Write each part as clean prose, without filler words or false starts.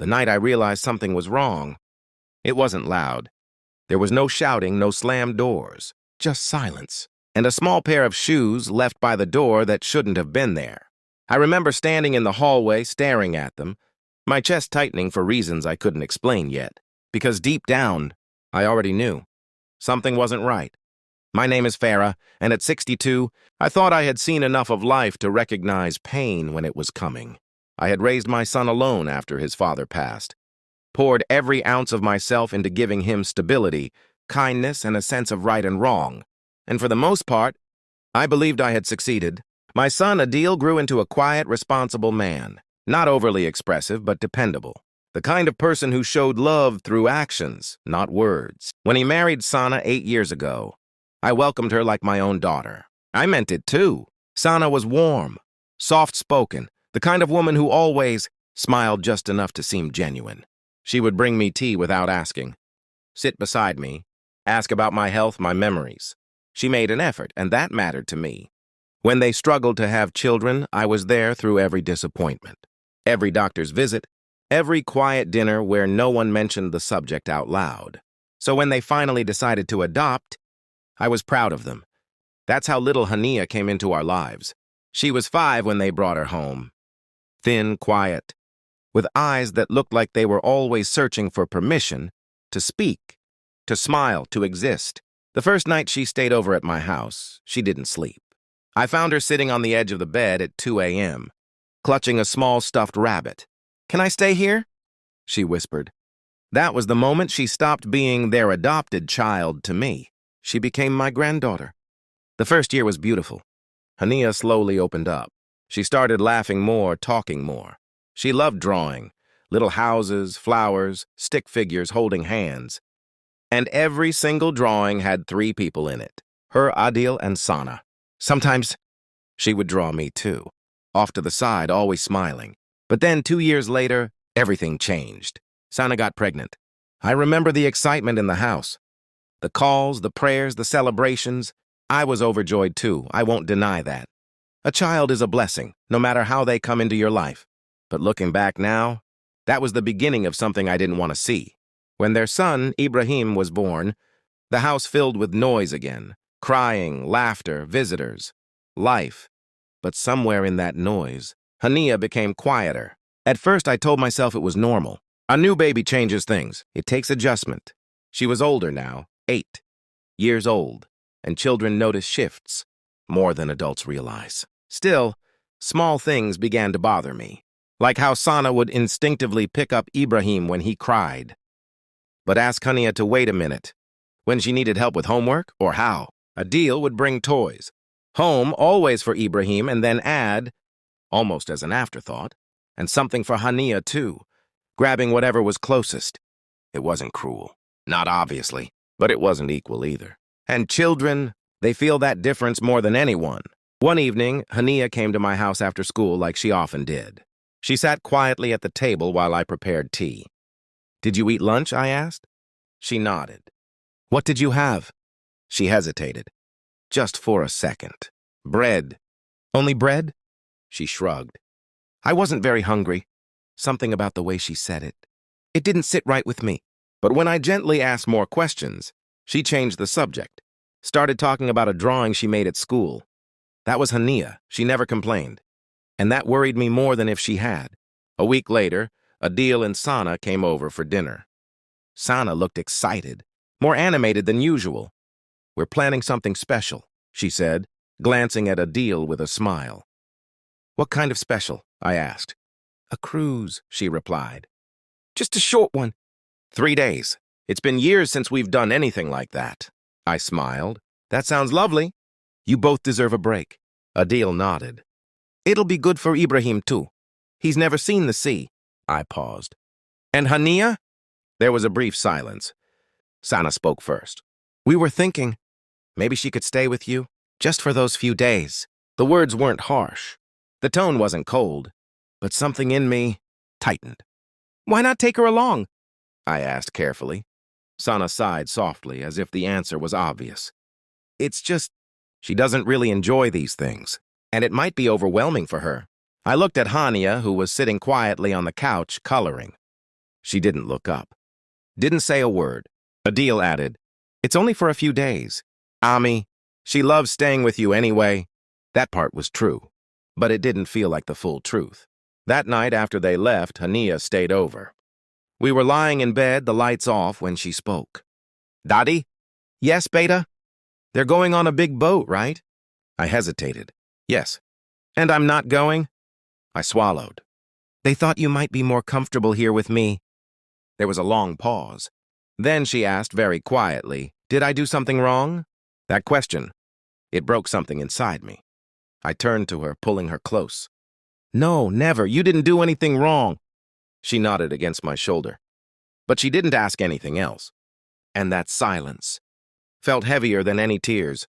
The night I realized something was wrong. It wasn't loud. There was no shouting, no slammed doors, just silence, and a small pair of shoes left by the door that shouldn't have been there. I remember standing in the hallway staring at them, my chest tightening for reasons I couldn't explain yet, because deep down, I already knew. Something wasn't right. My name is Farah, and at 62, I thought I had seen enough of life to recognize pain when it was coming. I had raised my son alone after his father passed, poured every ounce of myself into giving him stability, kindness, and a sense of right and wrong. And for the most part, I believed I had succeeded. My son, Adil, grew into a quiet, responsible man, not overly expressive, but dependable. The kind of person who showed love through actions, not words. When he married Sana 8 years ago, I welcomed her like my own daughter. I meant it too. Sana was warm, soft-spoken, the kind of woman who always smiled just enough to seem genuine. She would bring me tea without asking, sit beside me, ask about my health, my memories. She made an effort, and that mattered to me. When they struggled to have children, I was there through every disappointment, every doctor's visit, every quiet dinner where no one mentioned the subject out loud. So when they finally decided to adopt, I was proud of them. That's how little Hania came into our lives. She was 5 when they brought her home. Thin, quiet, with eyes that looked like they were always searching for permission to speak, to smile, to exist. The first night she stayed over at my house, she didn't sleep. I found her sitting on the edge of the bed at 2 a.m., clutching a small stuffed rabbit. "Can I stay here?" she whispered. That was the moment she stopped being their adopted child to me. She became my granddaughter. The first year was beautiful. Hania slowly opened up. She started laughing more, talking more. She loved drawing, little houses, flowers, stick figures holding hands. And every single drawing had 3 people in it, her, Adil, and Sana. Sometimes she would draw me too, off to the side, always smiling. But then 2 years later, everything changed. Sana got pregnant. I remember the excitement in the house. The calls, the prayers, the celebrations. I was overjoyed too, I won't deny that. A child is a blessing, no matter how they come into your life. But looking back now, that was the beginning of something I didn't want to see. When their son, Ibrahim, was born, the house filled with noise again. Crying, laughter, visitors, life. But somewhere in that noise, Hania became quieter. At first, I told myself it was normal. A new baby changes things. It takes adjustment. She was older now, 8 years old, and children notice shifts more than adults realize. Still, small things began to bother me, like how Sana would instinctively pick up Ibrahim when he cried, but ask Hania to wait a minute when she needed help with homework or how. Adil would bring toys, home always for Ibrahim, and then add, almost as an afterthought, and something for Hania too, grabbing whatever was closest. It wasn't cruel, not obviously, but it wasn't equal either. And children, they feel that difference more than anyone. One evening, Hania came to my house after school like she often did. She sat quietly at the table while I prepared tea. "Did you eat lunch?" I asked. She nodded. "What did you have?" She hesitated, just for a second. "Bread." "Only bread?" She shrugged. I wasn't very hungry. Something about the way she said it. It didn't sit right with me. But when I gently asked more questions, she changed the subject. Started talking about a drawing she made at school. That was Hania. She never complained. And that worried me more than if she had. A week later, Adil and Sana came over for dinner. Sana looked excited, more animated than usual. "We're planning something special," she said, glancing at Adil with a smile. "What kind of special?" I asked. "A cruise," she replied. "Just a short one." 3 days. It's been years since we've done anything like that. I smiled. "That sounds lovely. You both deserve a break." Adil nodded. "It'll be good for Ibrahim too. He's never seen the sea." I paused. "And Hania?" There was a brief silence. Sana spoke first. "We were thinking maybe she could stay with you, just for those few days." The words weren't harsh. The tone wasn't cold, but something in me tightened. "Why not take her along?" I asked carefully. Sana sighed softly, as if the answer was obvious. "It's just, she doesn't really enjoy these things, and it might be overwhelming for her." I looked at Hania, who was sitting quietly on the couch, coloring. She didn't look up. Didn't say a word. Adil added, "It's only for a few days. Ami, she loves staying with you anyway." That part was true, but it didn't feel like the full truth. That night after they left, Hania stayed over. We were lying in bed, the lights off, when she spoke. "Daddy?" "Yes, Beta? They're going on a big boat, right?" I hesitated. "Yes." "And I'm not going?" I swallowed. "They thought you might be more comfortable here with me." There was a long pause. Then she asked very quietly, "Did I do something wrong?" That question, it broke something inside me. I turned to her, pulling her close. "No, never. You didn't do anything wrong." She nodded against my shoulder. But she didn't ask anything else. And that silence felt heavier than any tears.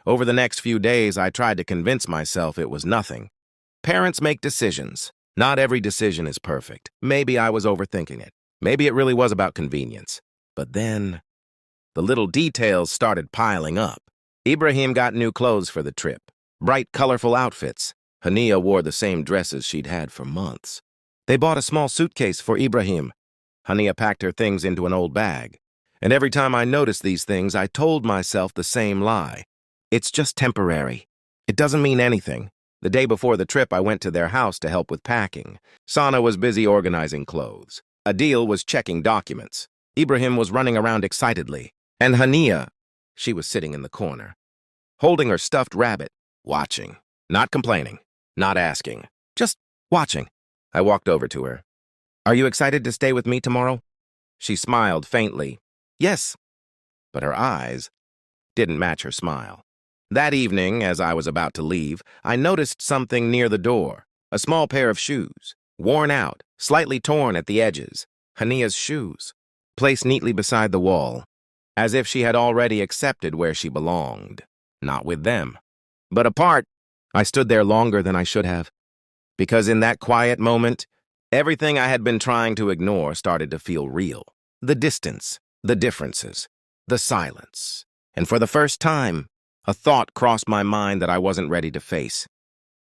Over the next few days, I tried to convince myself it was nothing. Parents make decisions. Not every decision is perfect. Maybe I was overthinking it. Maybe it really was about convenience. But then, the little details started piling up. Ibrahim got new clothes for the trip. Bright, colorful outfits. Hania wore the same dresses she'd had for months. They bought a small suitcase for Ibrahim. Hania packed her things into an old bag. And every time I noticed these things, I told myself the same lie. It's just temporary. It doesn't mean anything. The day before the trip, I went to their house to help with packing. Sana was busy organizing clothes. Adil was checking documents. Ibrahim was running around excitedly. And Hania, she was sitting in the corner, holding her stuffed rabbit, watching. Not complaining, not asking, just watching. I walked over to her. "Are you excited to stay with me tomorrow?" She smiled faintly. "Yes." But her eyes didn't match her smile. That evening, as I was about to leave, I noticed something near the door. A small pair of shoes, worn out, slightly torn at the edges. Hania's shoes, placed neatly beside the wall, as if she had already accepted where she belonged. Not with them, but apart. I stood there longer than I should have, because in that quiet moment, everything I had been trying to ignore started to feel real. The distance, the differences, the silence. And for the first time, a thought crossed my mind that I wasn't ready to face.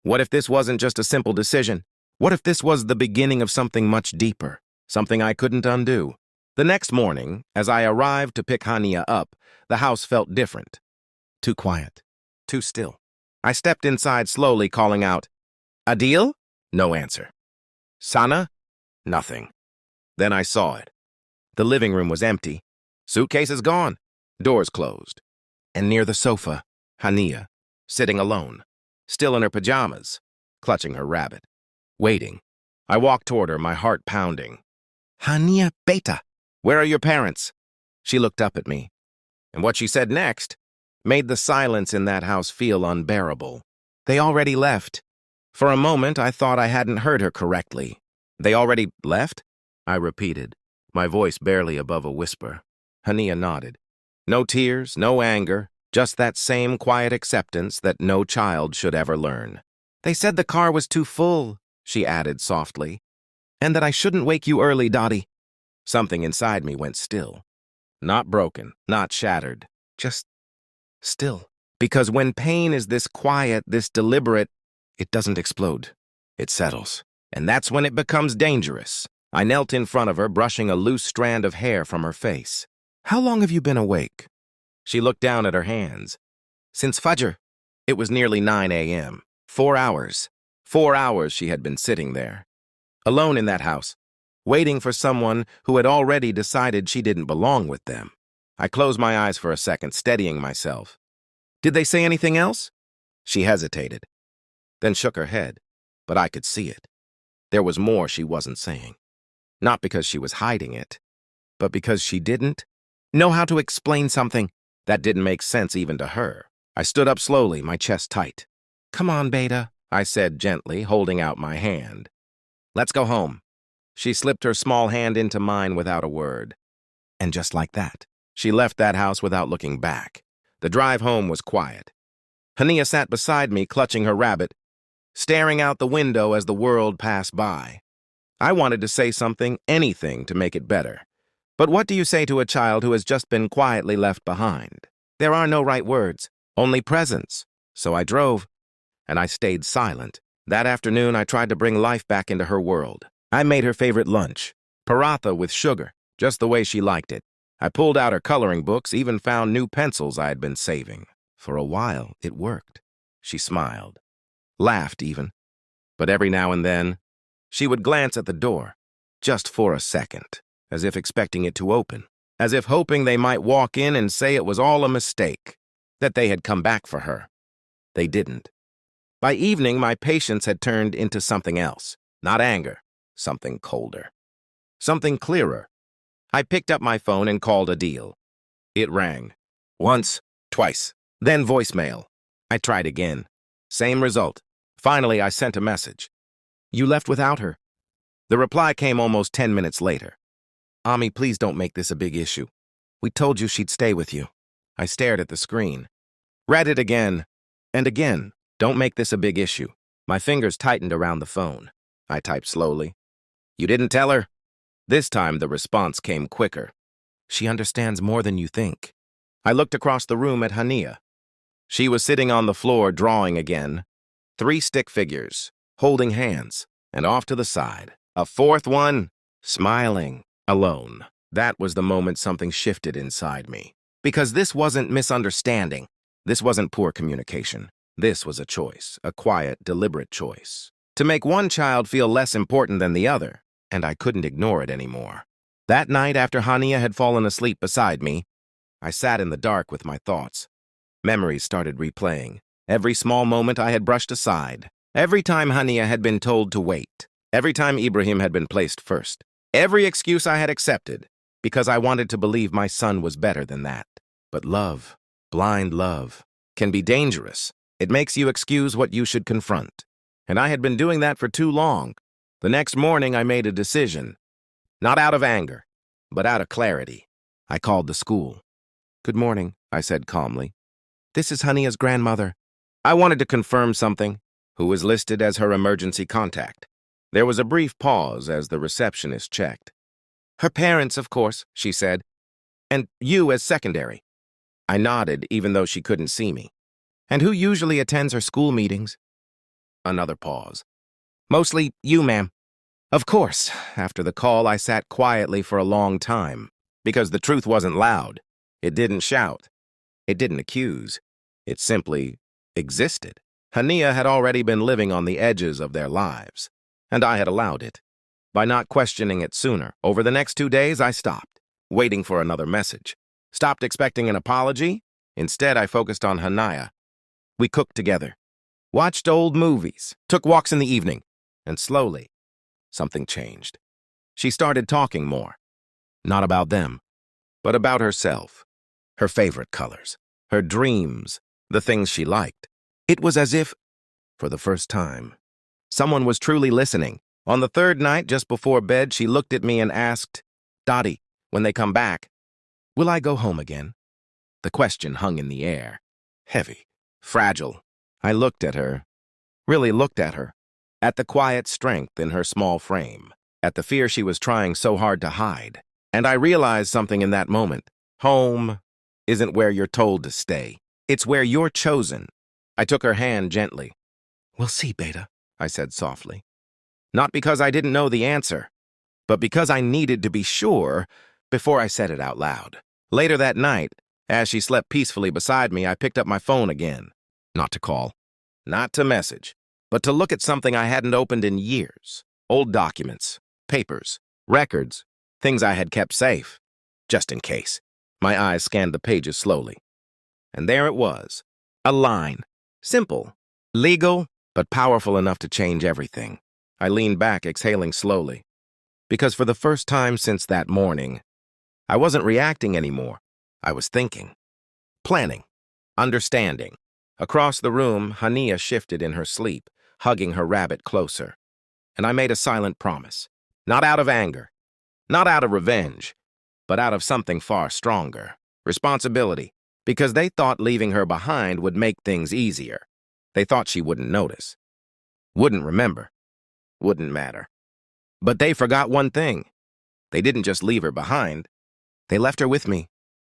What if this wasn't just a simple decision? What if this was the beginning of something much deeper, something I couldn't undo? The next morning, as I arrived to pick Hania up, the house felt different. Too quiet, too still. I stepped inside slowly, calling out, "Adil?" No answer. "Sana?" Nothing. Then I saw it. The living room was empty. Suitcases gone. Doors closed. And near the sofa, Hania, sitting alone, still in her pajamas, clutching her rabbit, waiting. I walked toward her, my heart pounding. "Hania, beta, where are your parents?" She looked up at me, and what she said next made the silence in that house feel unbearable. "They already left." For a moment, I thought I hadn't heard her correctly. "They already left?" I repeated, my voice barely above a whisper. Hania nodded. No tears, no anger, just that same quiet acceptance that no child should ever learn. "They said the car was too full," she added softly, "and that I shouldn't wake you early, Dottie." Something inside me went still. Not broken, not shattered, just still. Because when pain is this quiet, this deliberate, it doesn't explode. It settles. And that's when it becomes dangerous. I knelt in front of her, brushing a loose strand of hair from her face. "How long have you been awake?" She looked down at her hands. "Since Fajr." It was nearly 9 a.m. 4 hours. 4 hours she had been sitting there, alone in that house, waiting for someone who had already decided she didn't belong with them. I closed my eyes for a second, steadying myself. "Did they say anything else?" She hesitated, then shook her head, but I could see it. There was more she wasn't saying. Not because she was hiding it, but because she didn't know how to explain something that didn't make sense even to her. I stood up slowly, my chest tight. "Come on, Beta," I said gently, holding out my hand. "Let's go home." She slipped her small hand into mine without a word. And just like that, she left that house without looking back. The drive home was quiet. Hania sat beside me, clutching her rabbit, staring out the window as the world passed by. I wanted to say something, anything, to make it better. But what do you say to a child who has just been quietly left behind? There are no right words, only presence. So I drove, and I stayed silent. That afternoon, I tried to bring life back into her world. I made her favorite lunch, Paratha with sugar, just the way she liked it. I pulled out her coloring books, even found new pencils I had been saving. For a while, it worked. She smiled, laughed even. But every now and then, she would glance at the door, just for a second, as if expecting it to open, as if hoping they might walk in and say it was all a mistake, that they had come back for her. They didn't. By evening, my patience had turned into something else, not anger, something colder, something clearer. I picked up my phone and called Adil. It rang. Once, twice, then voicemail. I tried again. Same result. Finally, I sent a message. You left without her. The reply came almost 10 minutes later. Ami, please don't make this a big issue. We told you she'd stay with you. I stared at the screen. Read it again. And again. Don't make this a big issue. My fingers tightened around the phone. I typed slowly. You didn't tell her? This time the response came quicker. She understands more than you think. I looked across the room at Hania. She was sitting on the floor drawing again. 3 stick figures, holding hands, and off to the side. A 4th one, smiling, alone. That was the moment something shifted inside me. Because this wasn't misunderstanding. This wasn't poor communication. This was a choice, a quiet, deliberate choice. To make one child feel less important than the other, and I couldn't ignore it anymore. That night, after Hania had fallen asleep beside me, I sat in the dark with my thoughts. Memories started replaying. Every small moment I had brushed aside. Every time Hania had been told to wait. Every time Ibrahim had been placed first. Every excuse I had accepted, because I wanted to believe my son was better than that. But love, blind love, can be dangerous. It makes you excuse what you should confront. And I had been doing that for too long. The next morning, I made a decision. Not out of anger, but out of clarity. I called the school. Good morning, I said calmly. This is Hania's grandmother. I wanted to confirm something. Who was listed as her emergency contact? There was a brief pause as the receptionist checked. Her parents, of course, she said. And you as secondary. I nodded, even though she couldn't see me. And who usually attends her school meetings? Another pause. Mostly you, ma'am. Of course, after the call, I sat quietly for a long time, because the truth wasn't loud. It didn't shout. It didn't accuse. It simply existed. Hania had already been living on the edges of their lives, and I had allowed it. By not questioning it sooner, over the next 2 days, I stopped, waiting for another message. Stopped expecting an apology. Instead, I focused on Hania. We cooked together, watched old movies, took walks in the evening, and slowly, something changed. She started talking more. Not about them, but about herself, her favorite colors, her dreams, the things she liked. It was as if, for the first time, someone was truly listening. On the 3rd night, just before bed, she looked at me and asked, Dottie, when they come back, will I go home again? The question hung in the air, heavy, fragile. I looked at her, really looked at her, at the quiet strength in her small frame, at the fear she was trying so hard to hide. And I realized something in that moment. Home isn't where you're told to stay. It's where you're chosen. I took her hand gently. We'll see, Beta, I said softly. Not because I didn't know the answer, but because I needed to be sure before I said it out loud. Later that night, as she slept peacefully beside me, I picked up my phone again. Not to call, not to message, but to look at something I hadn't opened in years. Old documents, papers, records, things I had kept safe, just in case. My eyes scanned the pages slowly. And there it was, a line. Simple, legal, but powerful enough to change everything. I leaned back, exhaling slowly. Because for the first time since that morning, I wasn't reacting anymore. I was thinking, planning, understanding. Across the room, Hania shifted in her sleep, hugging her rabbit closer. And I made a silent promise. Not out of anger, not out of revenge, but out of something far stronger. Responsibility. Because they thought leaving her behind would make things easier. They thought she wouldn't notice, wouldn't remember, wouldn't matter. But they forgot one thing. They didn't just leave her behind. They left her with me.